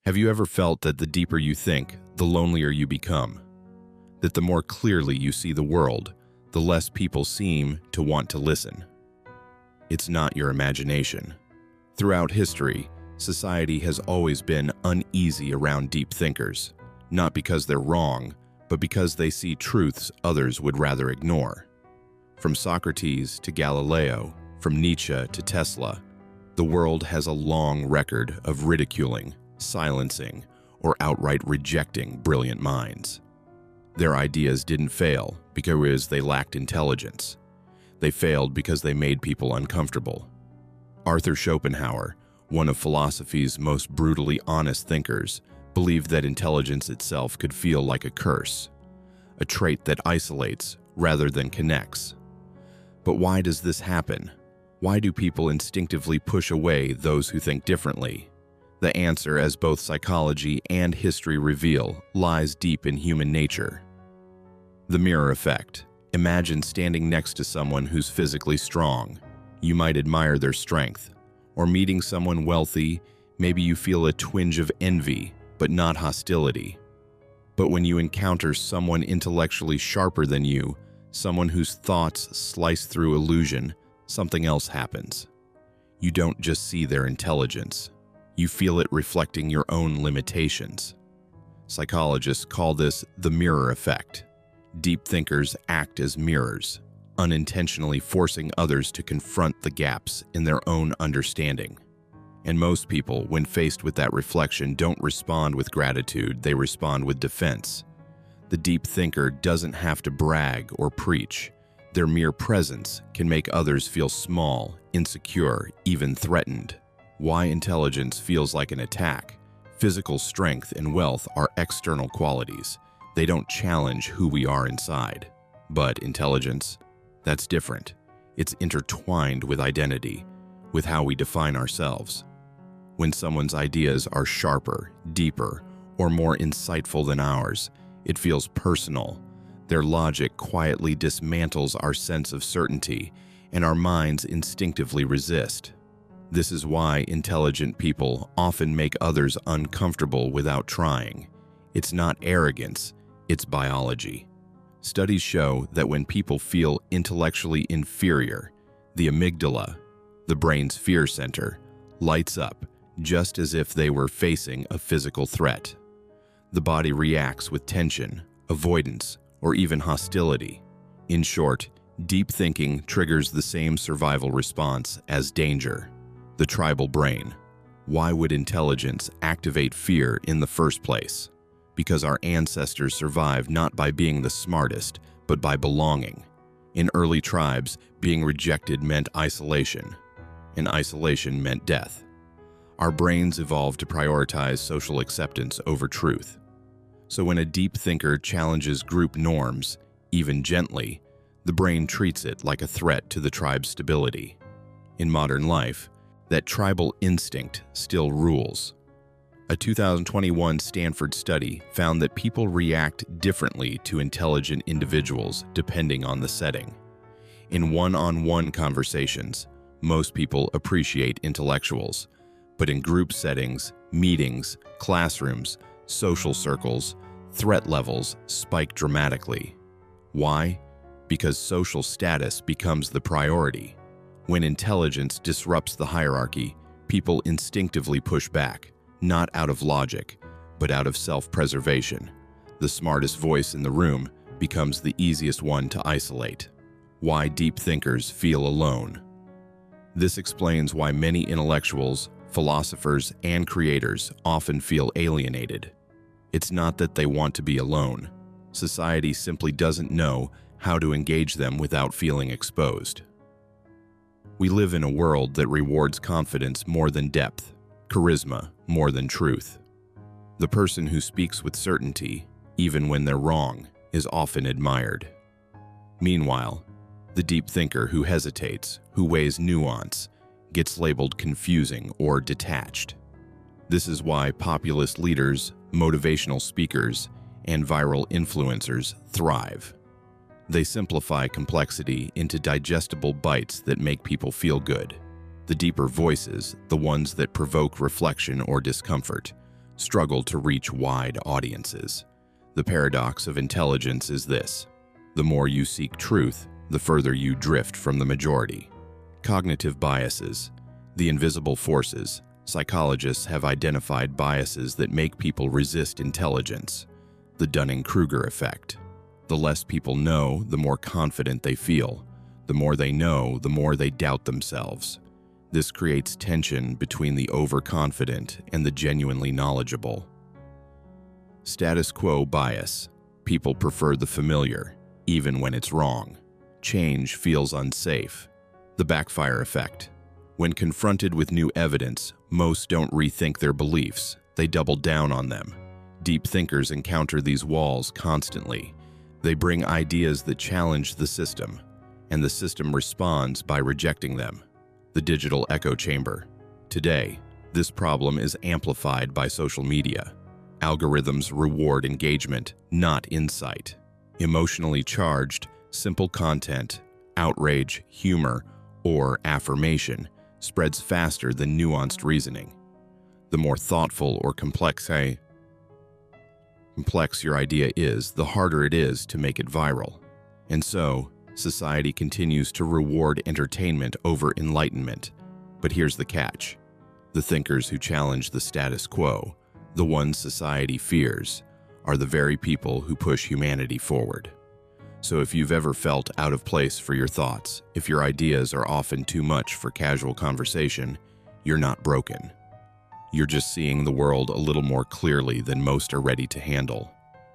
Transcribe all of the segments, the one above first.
Have you ever felt that the deeper you think, the lonelier you become? That the more clearly you see the world, the less people seem to want to listen? It's not your imagination. Throughout history, society has always been uneasy around deep thinkers, not because they're wrong, but because they see truths others would rather ignore. From Socrates to Galileo, from Nietzsche to Tesla, the world has a long record of ridiculing, silencing, or outright rejecting brilliant minds. Their ideas didn't fail because they lacked intelligence. They failed because they made people uncomfortable. Arthur Schopenhauer, one of philosophy's most brutally honest thinkers, believed that intelligence itself could feel like a curse, a trait that isolates rather than connects. But why does this happen? Why do people instinctively push away those who think differently? The answer, as both psychology and history reveal, lies deep in human nature. The mirror effect. Imagine standing next to someone who's physically strong. You might admire their strength. Or meeting someone wealthy, maybe you feel a twinge of envy, but not hostility. But when you encounter someone intellectually sharper than you, someone whose thoughts slice through illusion, something else happens. You don't just see their intelligence. You feel it reflecting your own limitations. Psychologists call this the mirror effect. Deep thinkers act as mirrors, unintentionally forcing others to confront the gaps in their own understanding. And most people, when faced with that reflection, don't respond with gratitude, they respond with defense. The deep thinker doesn't have to brag or preach. Their mere presence can make others feel small, insecure, even threatened. Why intelligence feels like an attack? Physical strength and wealth are external qualities. They don't challenge who we are inside. But intelligence, that's different. It's intertwined with identity, with how we define ourselves. When someone's ideas are sharper, deeper, or more insightful than ours, it feels personal. Their logic quietly dismantles our sense of certainty, and our minds instinctively resist. This is why intelligent people often make others uncomfortable without trying. It's not arrogance, it's biology. Studies show that when people feel intellectually inferior, the amygdala, the brain's fear center, lights up just as if they were facing a physical threat. The body reacts with tension, avoidance, or even hostility. In short, deep thinking triggers the same survival response as danger. The tribal brain. Why would intelligence activate fear in the first place? Because our ancestors survived not by being the smartest, but by belonging. In early tribes, being rejected meant isolation, and isolation meant death. Our brains evolved to prioritize social acceptance over truth. So when a deep thinker challenges group norms, even gently, the brain treats it like a threat to the tribe's stability. In modern life, that tribal instinct still rules. A 2021 Stanford study found that people react differently to intelligent individuals depending on the setting. In one-on-one conversations, most people appreciate intellectuals, but in group settings, meetings, classrooms, social circles, threat levels spike dramatically. Why? Because social status becomes the priority. When intelligence disrupts the hierarchy, people instinctively push back, not out of logic, but out of self-preservation. The smartest voice in the room becomes the easiest one to isolate. Why deep thinkers feel alone. This explains why many intellectuals, philosophers, and creators often feel alienated. It's not that they want to be alone. Society simply doesn't know how to engage them without feeling exposed. We live in a world that rewards confidence more than depth, charisma more than truth. The person who speaks with certainty, even when they're wrong, is often admired. Meanwhile, the deep thinker who hesitates, who weighs nuance, gets labeled confusing or detached. This is why populist leaders, motivational speakers, and viral influencers thrive. They simplify complexity into digestible bites that make people feel good. The deeper voices, the ones that provoke reflection or discomfort, struggle to reach wide audiences. The paradox of intelligence is this: the more you seek truth, the further you drift from the majority. Cognitive biases, the invisible forces. Psychologists have identified biases that make people resist intelligence. The Dunning-Kruger effect. The less people know, the more confident they feel. The more they know, the more they doubt themselves. This creates tension between the overconfident and the genuinely knowledgeable. Status quo bias. People prefer the familiar, even when it's wrong. Change feels unsafe. The backfire effect. When confronted with new evidence, most don't rethink their beliefs. They double down on them. Deep thinkers encounter these walls constantly. They bring ideas that challenge the system, and the system responds by rejecting them. The digital echo chamber. Today, this problem is amplified by social media. Algorithms reward engagement, not insight. Emotionally charged, simple content, outrage, humor, or affirmation spreads faster than nuanced reasoning. The more thoughtful or complex your idea is, the harder it is to make it viral. And so, society continues to reward entertainment over enlightenment. But here's the catch. The thinkers who challenge the status quo, the ones society fears, are the very people who push humanity forward. So if you've ever felt out of place for your thoughts, if your ideas are often too much for casual conversation, you're not broken. You're just seeing the world a little more clearly than most are ready to handle.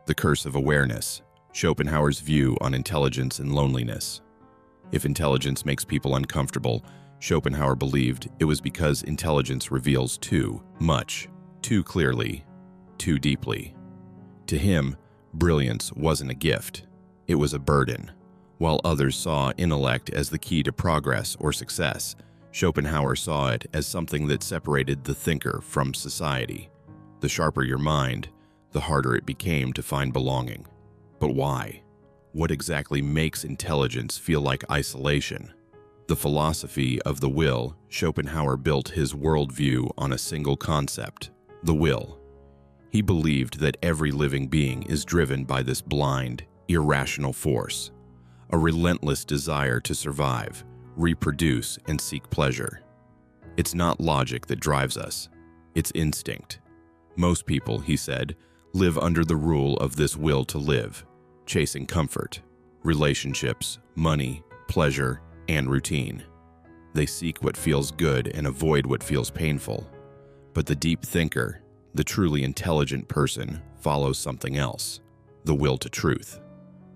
The curse of awareness. Schopenhauer's view on intelligence and loneliness. If intelligence makes people uncomfortable, Schopenhauer believed it was because intelligence reveals too much, too clearly, too deeply. To him, brilliance wasn't a gift. It was a burden. While others saw intellect as the key to progress or success, Schopenhauer saw it as something that separated the thinker from society. The sharper your mind, the harder it became to find belonging. But why? What exactly makes intelligence feel like isolation? The philosophy of the will. Schopenhauer built his worldview on a single concept: the will. He believed that every living being is driven by this blind, irrational force, a relentless desire to survive, reproduce, and seek pleasure. It's not logic that drives us, it's instinct. Most people, he said, live under the rule of this will to live, chasing comfort, relationships, money, pleasure, and routine. They seek what feels good and avoid what feels painful. But the deep thinker, the truly intelligent person, follows something else: the will to truth.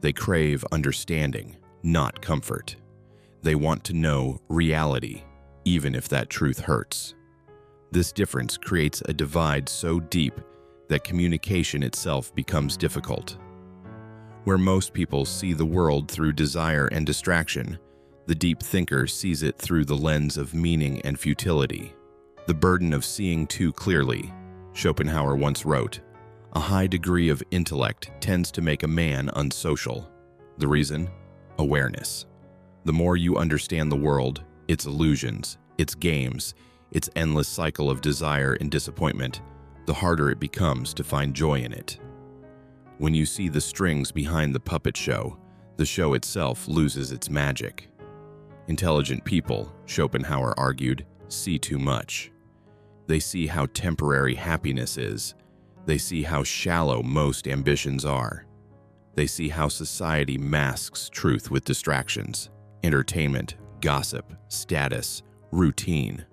They crave understanding, not comfort. They want to know reality, even if that truth hurts. This difference creates a divide so deep that communication itself becomes difficult. Where most people see the world through desire and distraction, the deep thinker sees it through the lens of meaning and futility. The burden of seeing too clearly. Schopenhauer once wrote, "A high degree of intellect tends to make a man unsocial." The reason? Awareness. The more you understand the world, its illusions, its games, its endless cycle of desire and disappointment, the harder it becomes to find joy in it. When you see the strings behind the puppet show, the show itself loses its magic. Intelligent people, Schopenhauer argued, see too much. They see how temporary happiness is. They see how shallow most ambitions are. They see how society masks truth with distractions, entertainment, gossip, status, routine.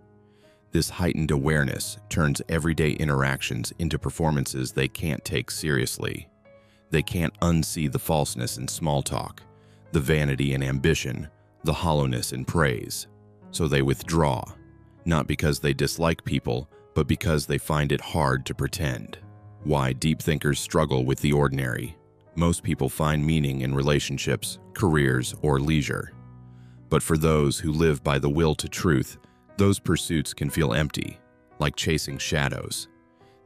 This heightened awareness turns everyday interactions into performances they can't take seriously. They can't unsee the falseness in small talk, the vanity in ambition, the hollowness in praise. So they withdraw, not because they dislike people, but because they find it hard to pretend. Why deep thinkers struggle with the ordinary. Most people find meaning in relationships, careers, or leisure. But for those who live by the will to truth, those pursuits can feel empty, like chasing shadows.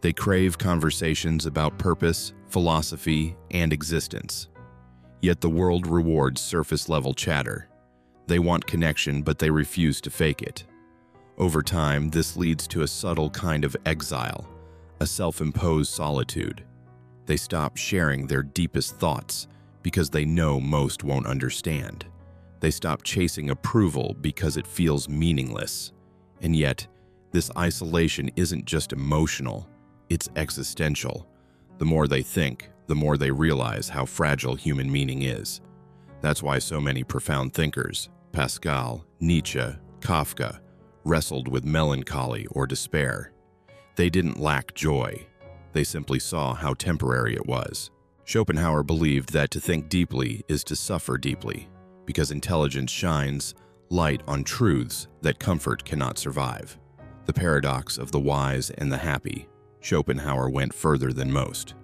They crave conversations about purpose, philosophy, and existence. Yet the world rewards surface-level chatter. They want connection, but they refuse to fake it. Over time, this leads to a subtle kind of exile, a self-imposed solitude. They stop sharing their deepest thoughts because they know most won't understand. They stop chasing approval because it feels meaningless. And yet, this isolation isn't just emotional, it's existential. The more they think, the more they realize how fragile human meaning is. That's why so many profound thinkers, Pascal, Nietzsche, Kafka, wrestled with melancholy or despair. They didn't lack joy. They simply saw how temporary it was. Schopenhauer believed that to think deeply is to suffer deeply, because intelligence shines light on truths that comfort cannot survive. The paradox of the wise and the happy. Schopenhauer went further than most.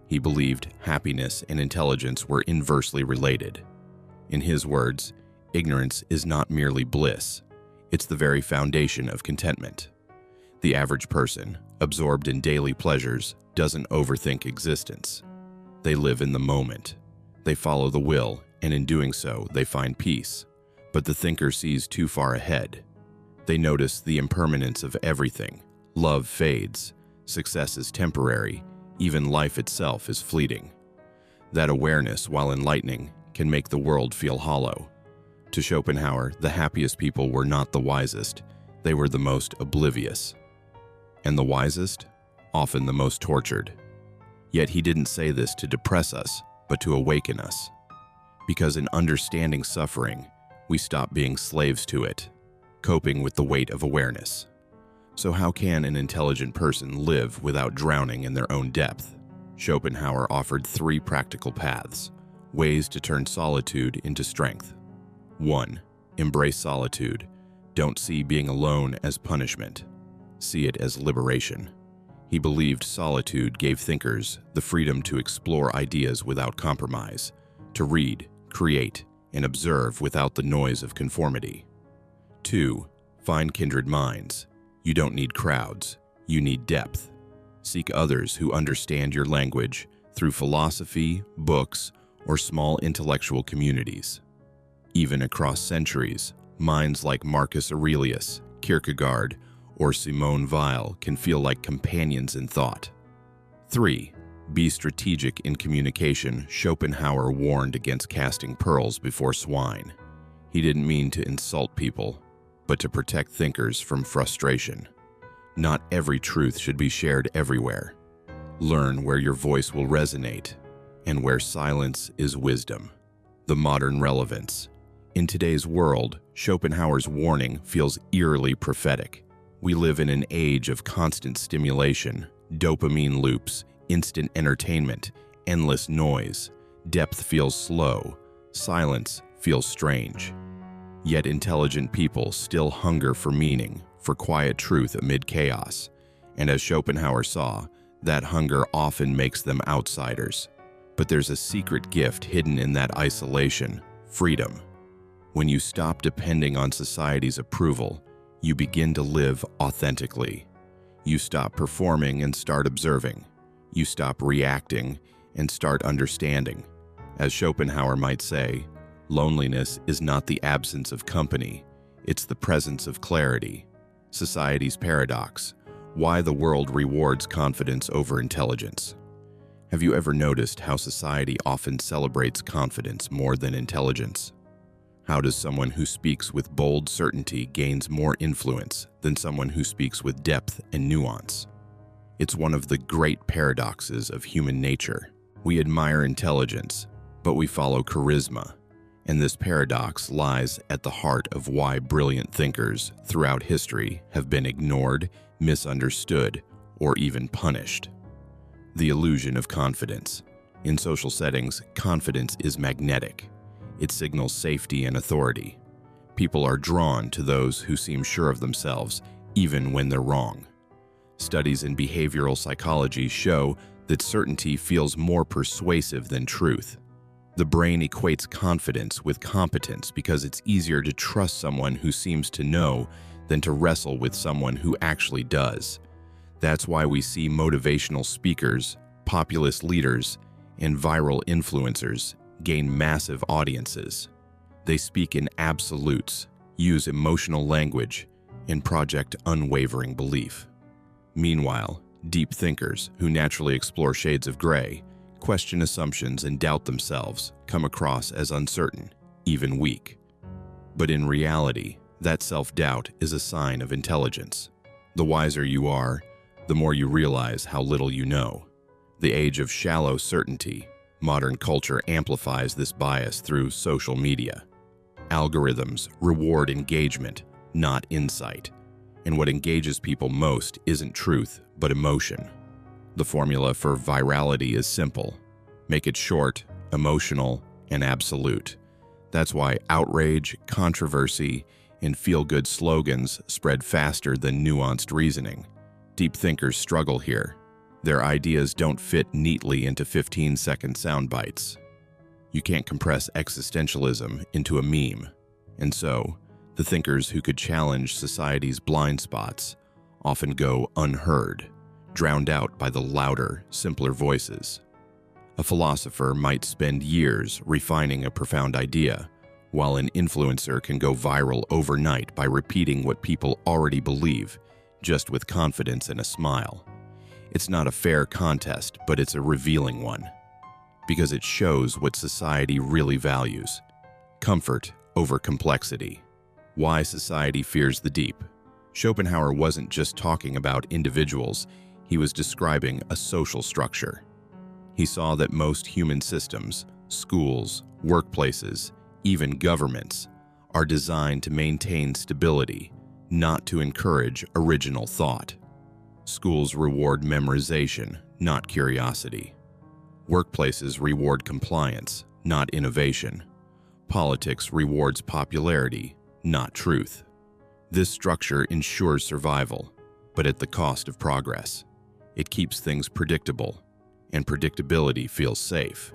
He believed happiness and intelligence were inversely related. In his words, ignorance is not merely bliss, it's the very foundation of contentment. The average person, absorbed in daily pleasures, doesn't overthink existence. They live in the moment. They follow the will, and in doing so, they find peace. But the thinker sees too far ahead. They notice the impermanence of everything. Love fades. Success is temporary. Even life itself is fleeting. That awareness, while enlightening, can make the world feel hollow. To Schopenhauer, the happiest people were not the wisest. They were the most oblivious. And the wisest? Often the most tortured. Yet he didn't say this to depress us, but to awaken us. Because in understanding suffering, we stop being slaves to it, coping with the weight of awareness. So how can an intelligent person live without drowning in their own depth? Schopenhauer offered 3 practical paths, ways to turn solitude into strength. 1. Embrace solitude. Don't see being alone as punishment. See it as liberation. He believed solitude gave thinkers the freedom to explore ideas without compromise, to read, create, and observe without the noise of conformity. 2. Find kindred minds. You don't need crowds, you need depth. Seek others who understand your language through philosophy, books, or small intellectual communities. Even across centuries, minds like Marcus Aurelius, Kierkegaard, or Simone Weil can feel like companions in thought. 3. Be strategic in communication. Schopenhauer warned against casting pearls before swine. He didn't mean to insult people, but to protect thinkers from frustration. Not every truth should be shared everywhere. Learn where your voice will resonate, and where silence is wisdom. The modern relevance. In today's world, Schopenhauer's warning feels eerily prophetic. We live in an age of constant stimulation, dopamine loops, instant entertainment, endless noise. Depth feels slow, silence feels strange. Yet intelligent people still hunger for meaning, for quiet truth amid chaos. And as Schopenhauer saw, that hunger often makes them outsiders. But there's a secret gift hidden in that isolation: freedom. When you stop depending on society's approval, you begin to live authentically. You stop performing and start observing. You stop reacting and start understanding. As Schopenhauer might say, loneliness is not the absence of company, it's the presence of clarity. Society's paradox: why the world rewards confidence over intelligence. Have you ever noticed how society often celebrates confidence more than intelligence? How does someone who speaks with bold certainty gains more influence than someone who speaks with depth and nuance? It's one of the great paradoxes of human nature. We admire intelligence, but we follow charisma. And this paradox lies at the heart of why brilliant thinkers throughout history have been ignored, misunderstood, or even punished. The illusion of confidence. In social settings, confidence is magnetic. It signals safety and authority. People are drawn to those who seem sure of themselves, even when they're wrong. Studies in behavioral psychology show that certainty feels more persuasive than truth. The brain equates confidence with competence because it's easier to trust someone who seems to know than to wrestle with someone who actually does. That's why we see motivational speakers, populist leaders, and viral influencers gain massive audiences. They speak in absolutes, use emotional language, and project unwavering belief. Meanwhile, Deep thinkers, who naturally explore shades of gray, question assumptions and doubt themselves, come across as uncertain, even weak. But in reality, that self-doubt is a sign of intelligence. The wiser you are, the more you realize how little you know. The age of shallow certainty, modern culture amplifies this bias through social media. Algorithms reward engagement, not insight. And what engages people most isn't truth, but emotion. The formula for virality is simple. Make it short, emotional, and absolute. That's why outrage, controversy, and feel-good slogans spread faster than nuanced reasoning. Deep thinkers struggle here. Their ideas don't fit neatly into 15-second sound bites. You can't compress existentialism into a meme. And so, the thinkers who could challenge society's blind spots often go unheard, drowned out by the louder, simpler voices. A philosopher might spend years refining a profound idea, while an influencer can go viral overnight by repeating what people already believe, just with confidence and a smile. It's not a fair contest, but it's a revealing one, because it shows what society really values: comfort over complexity. Why society fears the deep. Schopenhauer wasn't just talking about individuals, he was describing a social structure. He saw that most human systems, schools, workplaces, even governments, are designed to maintain stability, not to encourage original thought. Schools reward memorization, not curiosity. Workplaces reward compliance, not innovation. Politics rewards popularity, not truth. This structure ensures survival, but at the cost of progress. It keeps things predictable, and predictability feels safe.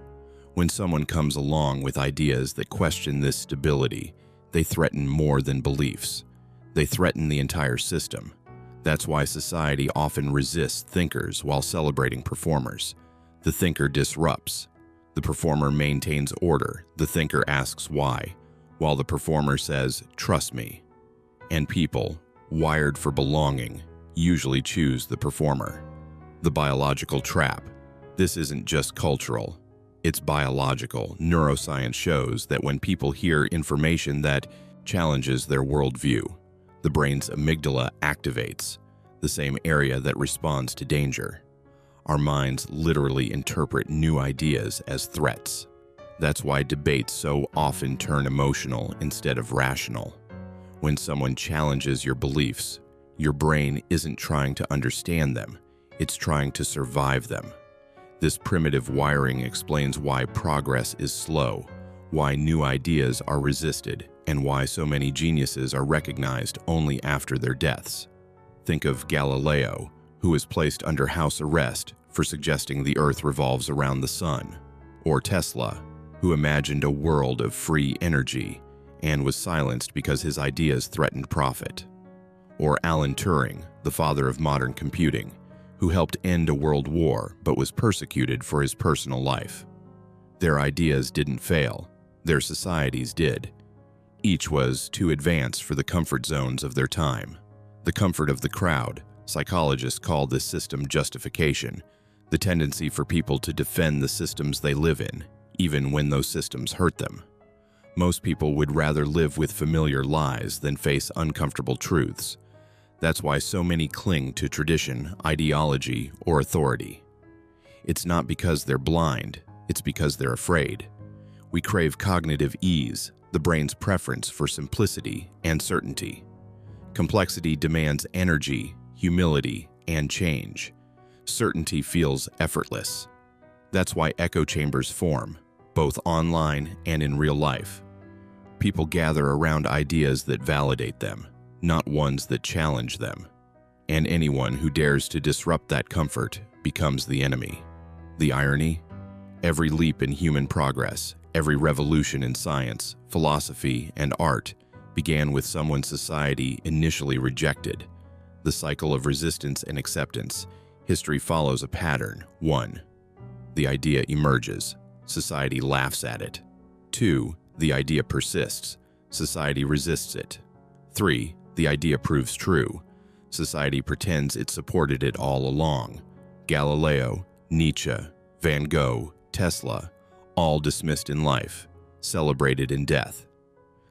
When someone comes along with ideas that question this stability, they threaten more than beliefs. They threaten the entire system. That's why society often resists thinkers while celebrating performers. The thinker disrupts. The performer maintains order. The thinker asks why, while the performer says, "Trust me." And people, wired for belonging, usually choose the performer. The biological trap. This isn't just cultural. It's biological. Neuroscience shows that when people hear information that challenges their worldview, the brain's amygdala activates, the same area that responds to danger. Our minds literally interpret new ideas as threats. That's why debates so often turn emotional instead of rational. When someone challenges your beliefs, your brain isn't trying to understand them, it's trying to survive them. This primitive wiring explains why progress is slow, why new ideas are resisted, and why so many geniuses are recognized only after their deaths. Think of Galileo, who was placed under house arrest for suggesting the Earth revolves around the sun, or Tesla, who imagined a world of free energy and was silenced because his ideas threatened profit, or Alan Turing, the father of modern computing, who helped end a world war but was persecuted for his personal life. Their ideas didn't fail, their societies did. Each was too advanced for the comfort zones of their time. The comfort of the crowd. Psychologists call this system justification, the tendency for people to defend the systems they live in, even when those systems hurt them. Most people would rather live with familiar lies than face uncomfortable truths. That's why so many cling to tradition, ideology, or authority. It's not because they're blind, it's because they're afraid. We crave cognitive ease, the brain's preference for simplicity and certainty. Complexity demands energy, humility, and change. Certainty feels effortless. That's why echo chambers form, both online and in real life. People gather around ideas that validate them, not ones that challenge them. And anyone who dares to disrupt that comfort becomes the enemy. The irony? Every leap in human progress, every revolution in science, philosophy, and art began with someone society initially rejected. The cycle of resistance and acceptance. History follows a pattern. 1. The idea emerges. Society laughs at it. 2. The idea persists. Society resists it. 3. The idea proves true. Society pretends it supported it all along. Galileo, Nietzsche, Van Gogh, Tesla, all dismissed in life, celebrated in death.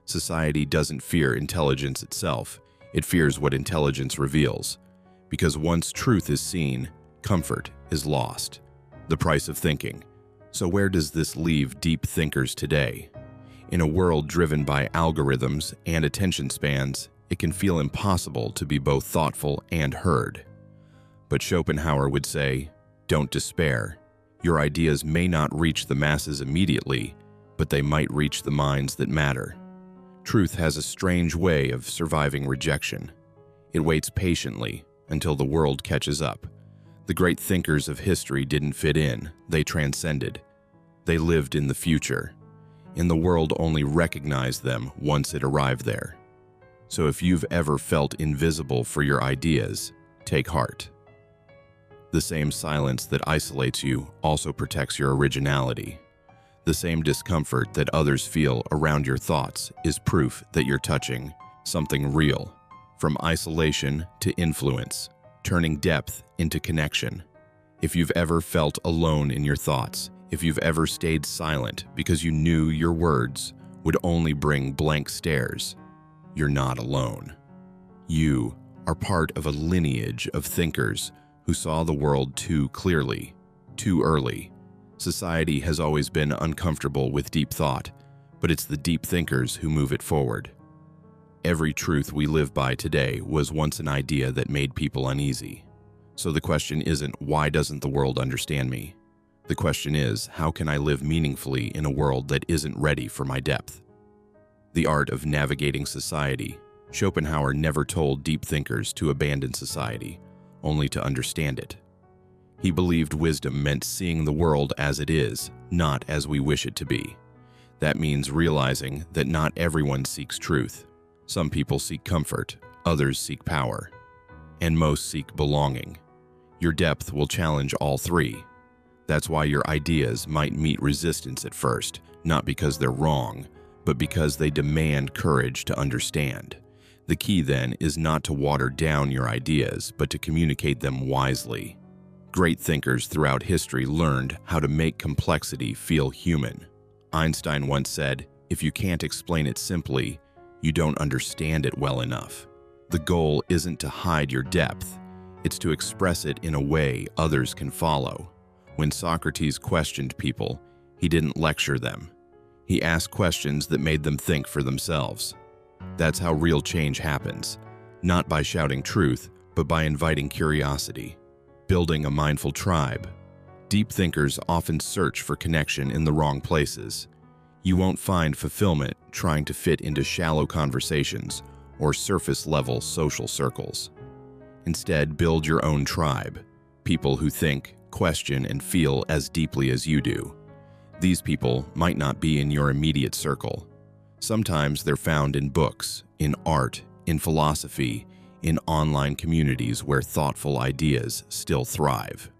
Society doesn't fear intelligence itself, it fears what intelligence reveals. Because once truth is seen, comfort is lost. The price of thinking. So where does this leave deep thinkers today? In a world driven by algorithms and attention spans, it can feel impossible to be both thoughtful and heard. But Schopenhauer would say, don't despair. Your ideas may not reach the masses immediately, but they might reach the minds that matter. Truth has a strange way of surviving rejection. It waits patiently until the world catches up. The great thinkers of history didn't fit in, they transcended. They lived in the future, and the world only recognized them once it arrived there. So if you've ever felt invisible for your ideas, take heart. The same silence that isolates you also protects your originality. The same discomfort that others feel around your thoughts is proof that you're touching something real, from isolation to influence, turning depth into connection. If you've ever felt alone in your thoughts, if you've ever stayed silent because you knew your words would only bring blank stares, you're not alone. You are part of a lineage of thinkers who saw the world too clearly, too early. Society has always been uncomfortable with deep thought, but it's the deep thinkers who move it forward. Every truth we live by today was once an idea that made people uneasy. So the question isn't, why doesn't the world understand me? The question is, how can I live meaningfully in a world that isn't ready for my depth? The art of navigating society. Schopenhauer never told deep thinkers to abandon society, only to understand it. He believed wisdom meant seeing the world as it is, not as we wish it to be. That means realizing that not everyone seeks truth. Some people seek comfort, others seek power, and most seek belonging. Your depth will challenge all three. That's why your ideas might meet resistance at first, not because they're wrong, but because they demand courage to understand. The key then is not to water down your ideas, but to communicate them wisely. Great thinkers throughout history learned how to make complexity feel human. Einstein once said, if you can't explain it simply, you don't understand it well enough. The goal isn't to hide your depth, it's to express it in a way others can follow. When Socrates questioned people, he didn't lecture them. He asked questions that made them think for themselves. That's how real change happens, not by shouting truth, but by inviting curiosity. Building a mindful tribe. Deep thinkers often search for connection in the wrong places. You won't find fulfillment trying to fit into shallow conversations or surface-level social circles. Instead, build your own tribe, people who think, question, and feel as deeply as you do. These people might not be in your immediate circle. Sometimes they're found in books, in art, in philosophy, in online communities where thoughtful ideas still thrive.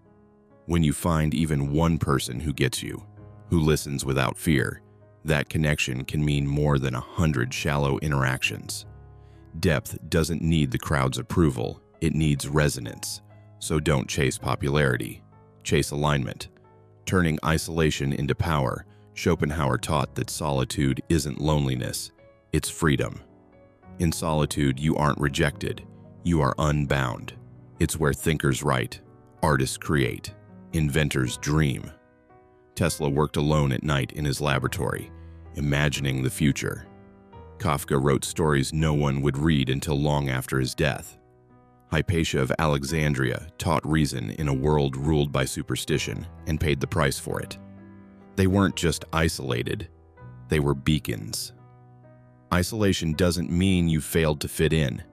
When you find even one person who gets you, who listens without fear, that connection can mean more than 100 shallow interactions. Depth doesn't need the crowd's approval, it needs resonance. So don't chase popularity, chase alignment. Turning isolation into power, Schopenhauer taught that solitude isn't loneliness, it's freedom. In solitude, you aren't rejected, you are unbound. It's where thinkers write, artists create, inventors dream. Tesla worked alone at night in his laboratory, imagining the future. Kafka wrote stories no one would read until long after his death. Hypatia of Alexandria taught reason in a world ruled by superstition and paid the price for it. They weren't just isolated, they were beacons. Isolation doesn't mean you failed to fit in.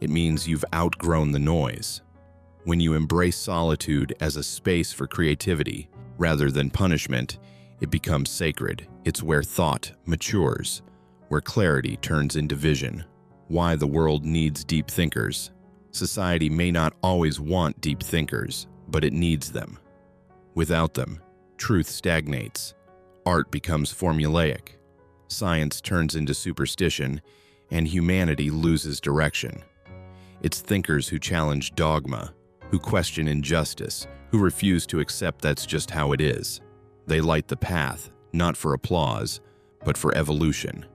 It means you've outgrown the noise. When you embrace solitude as a space for creativity, rather than punishment, it becomes sacred. It's where thought matures, where clarity turns into vision. Why the world needs deep thinkers. Society may not always want deep thinkers, but it needs them. Without them, truth stagnates. Art becomes formulaic. Science turns into superstition, and humanity loses direction. It's thinkers who challenge dogma, who question injustice, who refuse to accept that's just how it is. They light the path, not for applause, but for evolution.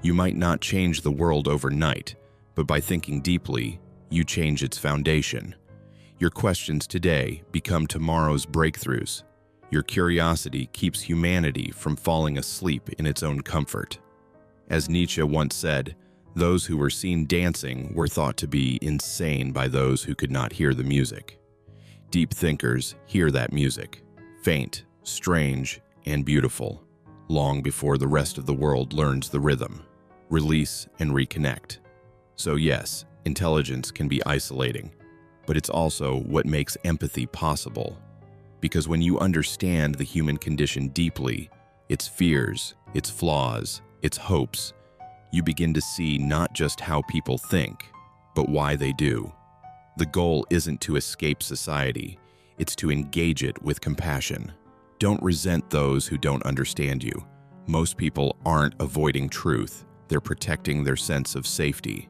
You might not change the world overnight, but by thinking deeply, you change its foundation. Your questions today become tomorrow's breakthroughs. Your curiosity keeps humanity from falling asleep in its own comfort. As Nietzsche once said, those who were seen dancing were thought to be insane by those who could not hear the music. Deep thinkers hear that music, faint, strange, and beautiful, long before the rest of the world learns the rhythm, release and reconnect. So yes, intelligence can be isolating, but it's also what makes empathy possible. Because when you understand the human condition deeply, its fears, its flaws, its hopes, you begin to see not just how people think, but why they do. The goal isn't to escape society, it's to engage it with compassion. Don't resent those who don't understand you. Most people aren't avoiding truth, they're protecting their sense of safety.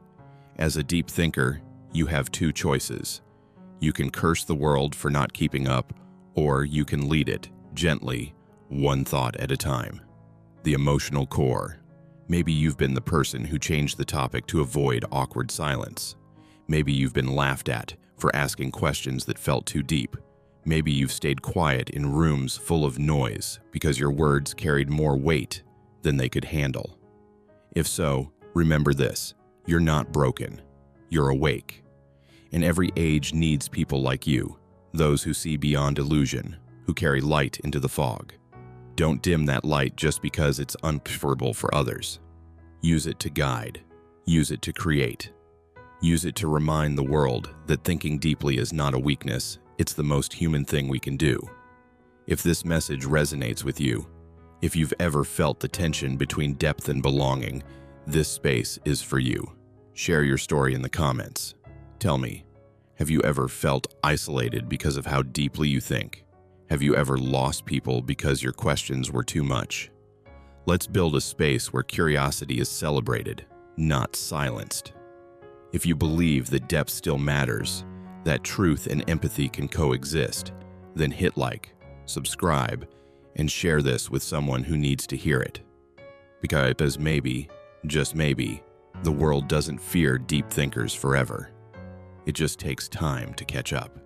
As a deep thinker, you have two choices. You can curse the world for not keeping up, or you can lead it, gently, one thought at a time. The emotional core. Maybe you've been the person who changed the topic to avoid awkward silence. Maybe you've been laughed at for asking questions that felt too deep. Maybe you've stayed quiet in rooms full of noise because your words carried more weight than they could handle. If so, remember this: you're not broken, you're awake. And every age needs people like you, those who see beyond illusion, who carry light into the fog. Don't dim that light just because it's unpreferable for others. Use it to guide. Use it to create. Use it to remind the world that thinking deeply is not a weakness, it's the most human thing we can do. If this message resonates with you, if you've ever felt the tension between depth and belonging, this space is for you. Share your story in the comments. Tell me, have you ever felt isolated because of how deeply you think? Have you ever lost people because your questions were too much? Let's build a space where curiosity is celebrated, not silenced. If you believe that depth still matters, that truth and empathy can coexist, then hit like, subscribe, and share this with someone who needs to hear it. Because maybe, just maybe, the world doesn't fear deep thinkers forever. It just takes time to catch up.